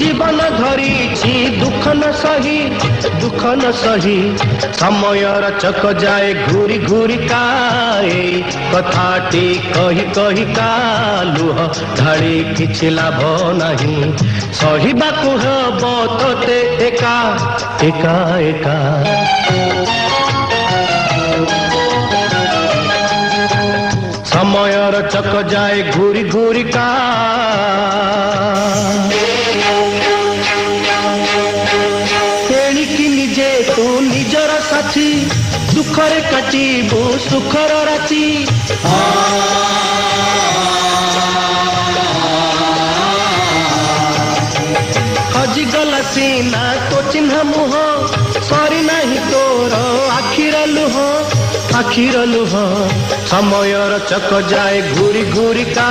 जीवन धरी दुख न सही समयर चक जाए घूरी घूरी काए कथाटी कही कही का लुह ढाड़ी किछि लाभ नहीं सहिबाकु हब तोते एका एका एका समयर चक जाए घूरी घूरी का तेणिकी निजे तू निजर साथी दुखरे काटिबु सुखर राति हजिगला सीना तो चिन्ह मुह सरी नहीं तोर आखिर लुह समयर चक जाए घूरी घूरी का